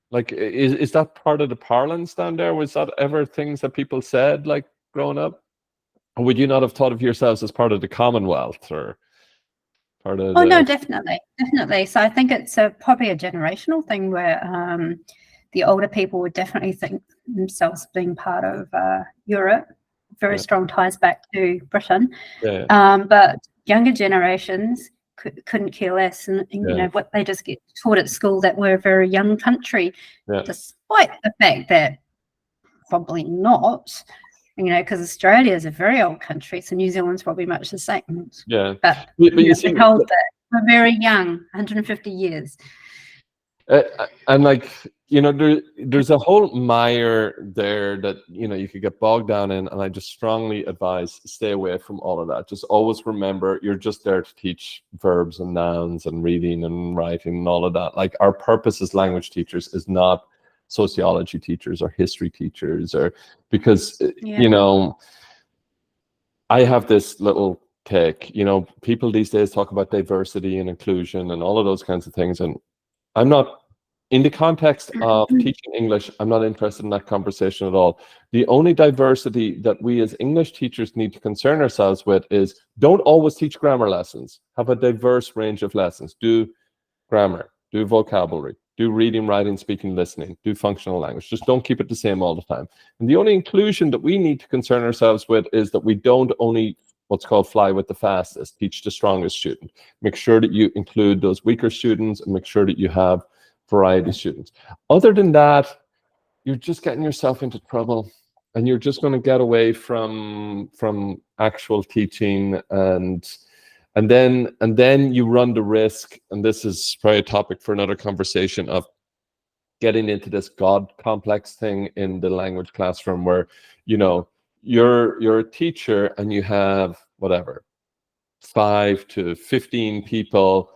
Like, is that part of the parlance down there? Was that ever things that people said like growing up? Or would you not have thought of yourselves as part of the Commonwealth or part of oh no, the? definitely. So I think it's probably a generational thing where the older people would definitely think themselves being part of Europe, very strong ties back to Britain. But younger generations couldn't care less, and you know what, they just get taught at school that we're a very young country, despite the fact that probably not. You know, because Australia is a very old country, so New Zealand's probably much the same. But you see, told that we're very young, 150 years. And like, you know, there's a whole mire there that, you know, you could get bogged down in, and I just strongly advise stay away from all of that. Just always remember you're just there to teach verbs and nouns and reading and writing and all of that. Like, our purpose as language teachers is not sociology teachers or history teachers, or because you know, I have this little take, you know, people these days talk about diversity and inclusion and all of those kinds of things, and I'm not, in the context of teaching English, I'm not interested in that conversation at all. The only diversity that we as English teachers need to concern ourselves with is don't always teach grammar lessons. Have a diverse range of lessons. Do grammar, do vocabulary, do reading, writing, speaking, listening, do functional language. Just don't keep it the same all the time. And the only inclusion that we need to concern ourselves with is that we don't only what's called fly with the fastest, teach the strongest student. Make sure that you include those weaker students and make sure that you have variety students. Other than that, you're just getting yourself into trouble, and you're just going to get away from actual teaching, and then you run the risk, and this is probably a topic for another conversation, of getting into this God complex thing in the language classroom where, you know, you're a teacher and you have whatever 5 to 15 people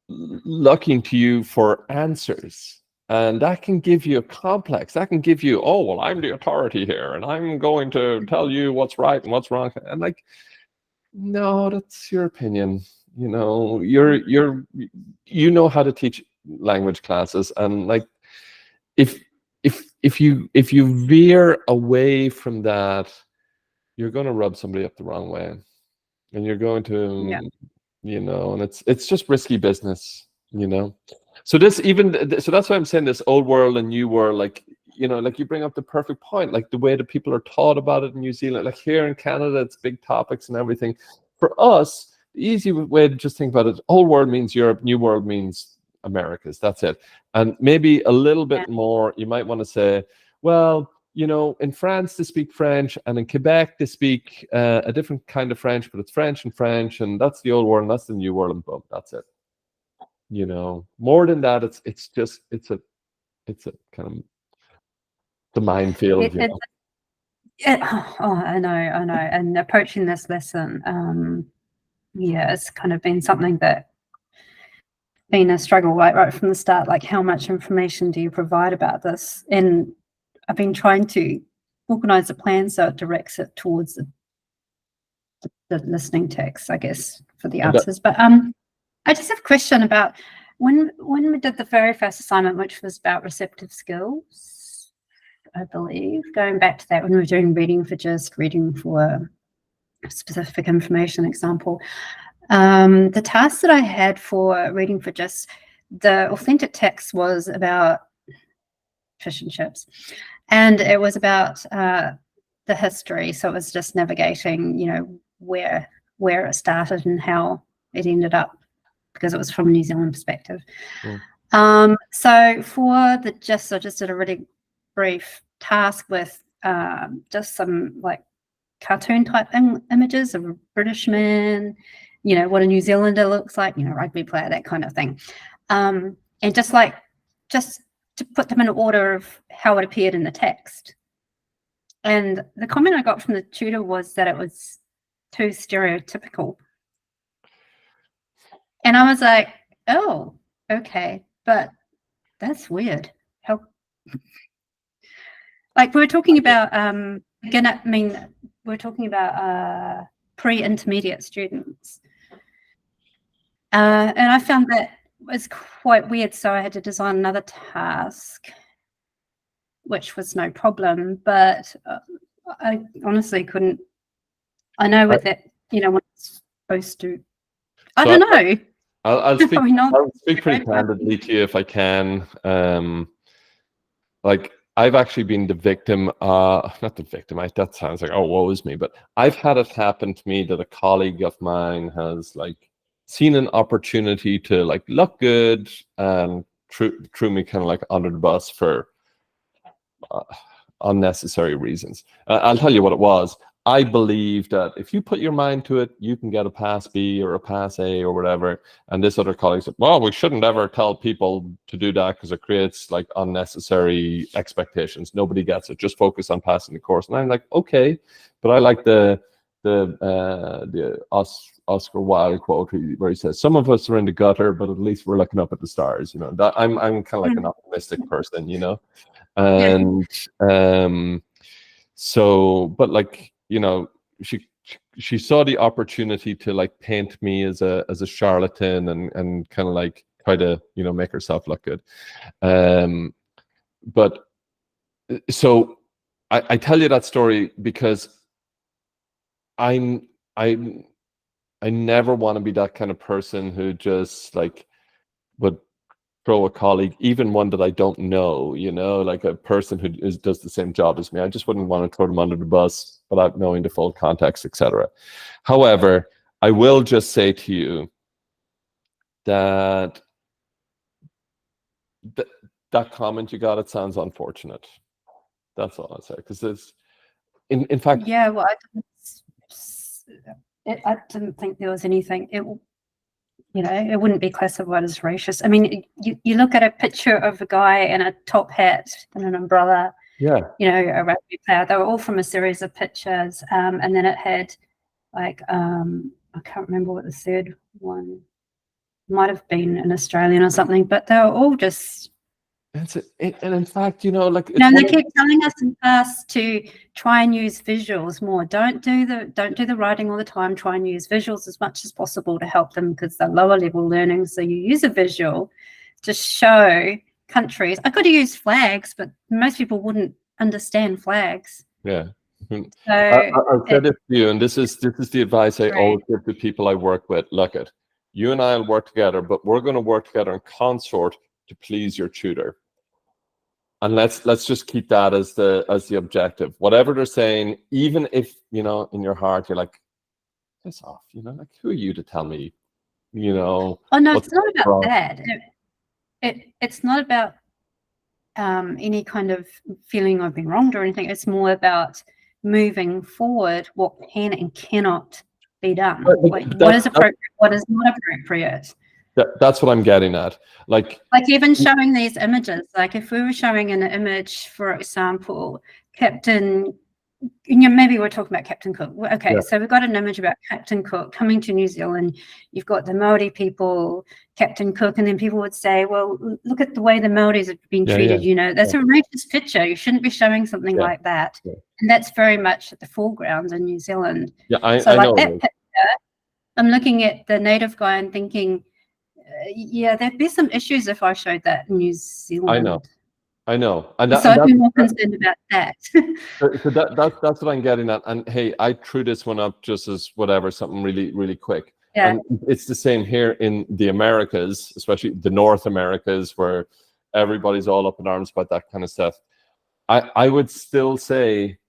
looking to you for answers, and that can give you a complex. That can give you, oh well, I'm the authority here and I'm going to tell you what's right and what's wrong, and like, no, that's your opinion. You know, you know how to teach language classes, and like, if you veer away from that, you're going to rub somebody up the wrong way, and you're going to you know, and it's just risky business, you know. So this so that's why I'm saying this old world and new world, like, you know, like you bring up the perfect point, like the way that people are taught about it in New Zealand, like here in Canada, it's big topics and everything. For us, the easy way to just think about it, old world means Europe, new world means Americas, that's it. And maybe a little bit more, you might want to say, well, you know, in France they speak French, and in Quebec they speak a different kind of French, but it's French, and that's the old world, and that's the new world, and boom, that's it. You know, more than that, it's a kind of the minefield. Oh, I know. And approaching this lesson, it's kind of been something that been a struggle right from the start. Like, how much information do you provide about this? And I've been trying to organize a plan so it directs it towards the listening text, I guess, for the answers. But I just have a question about when we did the very first assignment, which was about receptive skills, I believe, going back to that, when we were doing reading for specific information example. The task that I had for reading for just the authentic text was about fish and chips, and it was about the history. So it was just navigating, you know, where it started and how it ended up, because it was from a New Zealand perspective. So for the gist, I just did a really brief task with just some like cartoon type images of a British man you know, what a New Zealander looks like, you know, rugby player, that kind of thing. And just to put them in order of how it appeared in the text. And the comment I got from the tutor was that it was too stereotypical. And I was like, oh, okay, but that's weird. How, like, we were talking about we're talking about pre-intermediate students. And I found that was quite weird. So I had to design another task, which was no problem, but I honestly couldn't. I know with that, you know, what it's supposed to. I don't know. I'll speak pretty candidly to you if I can. Like, I've actually been the victim, not the victim, that sounds like, oh, woe is me, but I've had it happen to me that a colleague of mine has like seen an opportunity to like look good and threw me kind of like under the bus for unnecessary reasons. I'll tell you what it was. I believe that if you put your mind to it, you can get a pass B or a pass A or whatever. And this other colleague said, well, we shouldn't ever tell people to do that because it creates like unnecessary expectations. Nobody gets it. Just focus on passing the course. And I'm like, okay, but I like the Oscar Wilde quote where he says, some of us are in the gutter, but at least we're looking up at the stars. You know, that I'm kind of like an optimistic person, you know. And so, but like, you know, she saw the opportunity to like paint me as a charlatan and kind of like try to, you know, make herself look good. But so I tell you that story because I never want to be that kind of person who just like would throw a colleague, even one that I don't know, you know, like a person who does the same job as me. I just wouldn't want to throw them under the bus without knowing the full context, etc. However, I will just say to you that that comment you got, it sounds unfortunate. That's all I'll say, because there's, in fact, yeah, well, I didn't think there was anything. You know, it wouldn't be classified as racist. I mean, you look at a picture of a guy in a top hat and an umbrella, yeah, you know, a rugby player. They were all from a series of pictures. And then it had like, I can't remember what the third one might have been, an Australian or something, but they were all just. That's it. And in fact, you know, like, No, they keep telling us in class to try and use visuals more. Don't do the writing all the time. Try and use visuals as much as possible to help them because they're lower level learning. So you use a visual to show countries. I could have used flags, but most people wouldn't understand flags. Yeah. So I'll say this to you, and this is the advice I always give to people I work with. Look, you and I will work together, but we're going to work together in consort to please your tutor. And let's just keep that as the objective. Whatever they're saying, even if, you know, in your heart you're like, piss off, you know, like, who are you to tell me, you know? Oh no, it's not about that. It's not about any kind of feeling I've been wronged or anything. It's more about moving forward what can and cannot be done. What is appropriate, what is not appropriate. That's what I'm getting at. Like even showing these images, like if we were showing an image, for example, Captain, you know, maybe we're talking about Captain Cook. Okay, yeah. So we've got an image about Captain Cook coming to New Zealand. You've got the Māori people, Captain Cook, and then people would say, well, look at the way the Māoris have been treated, you know, that's a racist picture. You shouldn't be showing something like that. Yeah. And that's very much at the foreground in New Zealand. Yeah, I like know that picture, I'm looking at the native guy and thinking, yeah, there'd be some issues if I showed that in New Zealand. I know. And so I'd be more concerned about that. So that's what I'm getting at. And hey, I threw this one up just as whatever, something really, really quick. Yeah. And it's the same here in the Americas, especially the North Americas, where everybody's all up in arms about that kind of stuff. I would still say,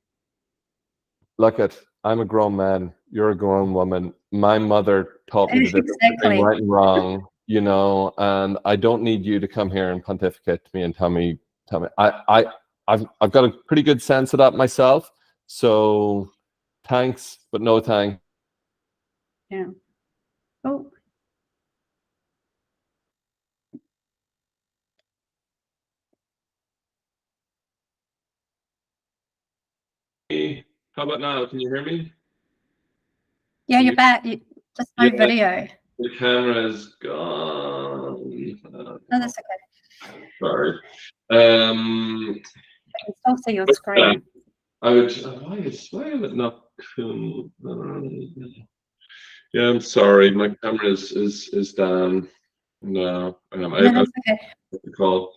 look, I'm a grown man, you're a grown woman. My mother taught me the difference between right and wrong, you know, and I don't need you to come here and pontificate to me and tell me. I've got a pretty good sense of that myself. So thanks, but no thanks. Yeah. Oh, How about now? Can you hear me? yeah, you're back. Just no Yeah. video. The camera is gone. No, that's okay. Sorry. I can still see your screen. I would. Why is it not? Yeah, I'm sorry. My camera is down. No, No, that's okay. call.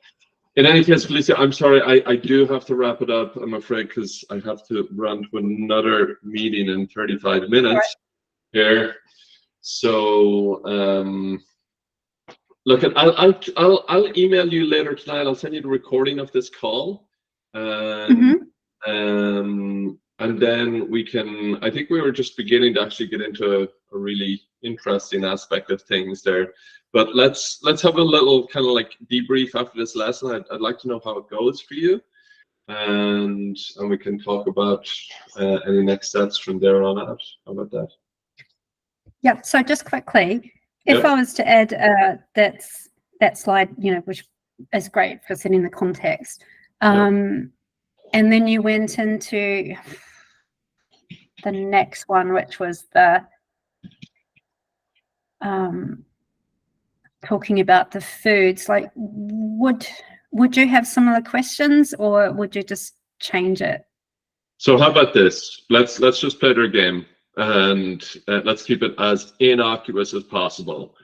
In any case, Felicia, I'm sorry. I do have to wrap it up. I'm afraid because I have to run to another meeting in 35 minutes here. So look, I'll email you later tonight. I'll send you the recording of this call, and then we can. I think we were just beginning to actually get into a really interesting aspect of things there. But let's have a little kind of like debrief after this lesson. I'd like to know how it goes for you, and we can talk about any next steps from there on out. How about that? Yeah. So just quickly, if I was to add that slide, which is great for setting the context, and then you went into the next one, which was the talking about the foods. Like, would you have similar questions, or would you just change it? So how about this? Let's just play their game, and let's keep it as innocuous as possible.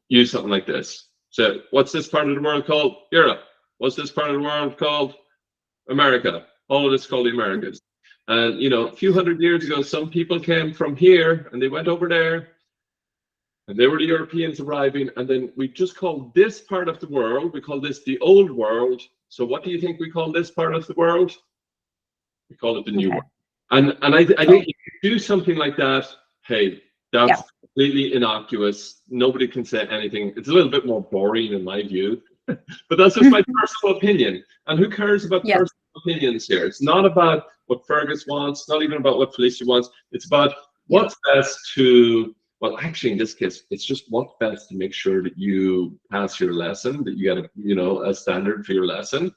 Use something like this. So, what's this part of the world called? Europe. What's this part of the world called? America. All of this called the Americas. And a few hundred years ago, some people came from here and they went over there, and they were the Europeans arriving. And then we just called this part of the world, we call this the old world. So what do you think we call this part of the world? We call it the new world. And I think if you do something like that, hey, that's completely innocuous. Nobody can say anything. It's a little bit more boring in my view, but that's just my personal opinion. And who cares about personal opinions here? It's not about what Fergus wants, not even about what Felicia wants. It's about what's best to, well, actually in this case, it's just what's best to make sure that you pass your lesson, that you get a standard for your lesson.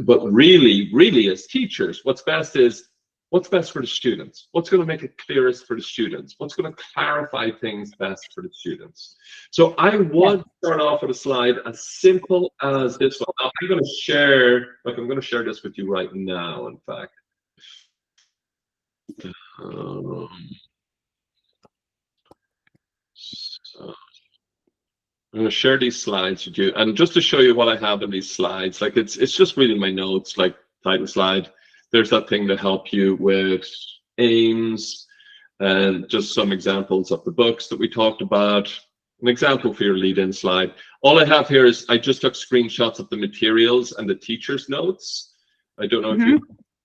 But really as teachers, what's best is what's best for the students, what's going to make it clearest for the students, what's going to clarify things best for the students. So I want to start off with a slide as simple as this one. Now, I'm going to share this with you right now, in fact. So I'm going to share these slides with you, and just to show you what I have in these slides, like it's just really my notes, like title slide. There's that thing to help you with aims, and just some examples of the books that we talked about. An example for your lead-in slide. All I have here is I just took screenshots of the materials and the teacher's notes. I don't know if you have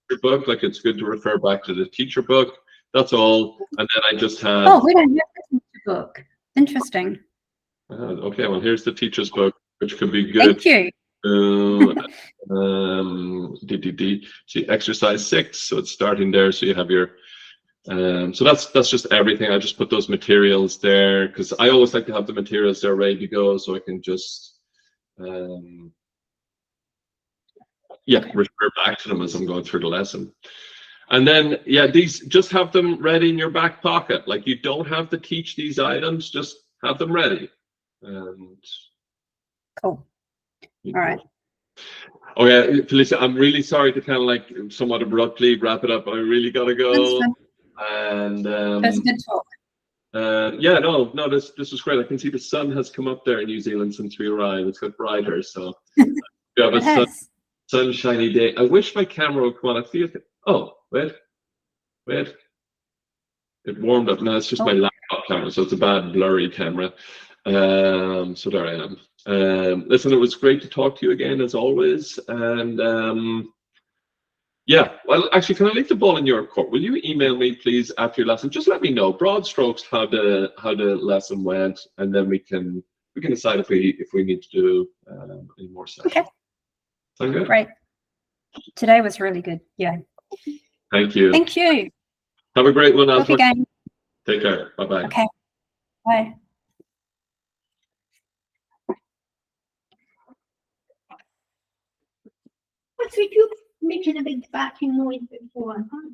your book, like it's good to refer back to the teacher book. That's all. And then I just have. Oh, we don't have the teacher book. Interesting. Okay, well, here's the teacher's book, which could be good. Thank you. See, exercise 6, so it's starting there. So you have your, so that's just everything. I just put those materials there because I always like to have the materials there ready to go, so I can just, refer back to them as I'm going through the lesson. And then, these, just have them ready in your back pocket. Like, you don't have to teach these items, just have them ready. And cool. All right. Okay, Felicia, I'm really sorry to kind of like somewhat abruptly wrap it up, but I really gotta go. And that's good talk. No, this was great. I can see the sun has come up there in New Zealand since we arrived. It's got brighter, so we have a sunshiny day. I wish my camera would come on. I feel it. Oh, wait. It warmed up. No, it's just my laptop camera, so it's a bad blurry camera. So there I am. Listen, it was great to talk to you again as always. And well, actually, can I leave the ball in your court? Will you email me, please, after your lesson? Just let me know, broad strokes, how the lesson went, and then we can decide if we need to do any more sessions. Okay. Sound good? Great. Today was really good. Yeah. Thank you. Thank you. Have a great one. Again. Take care. Bye bye. Okay. Bye. What's with you making a big barking noise before? Huh?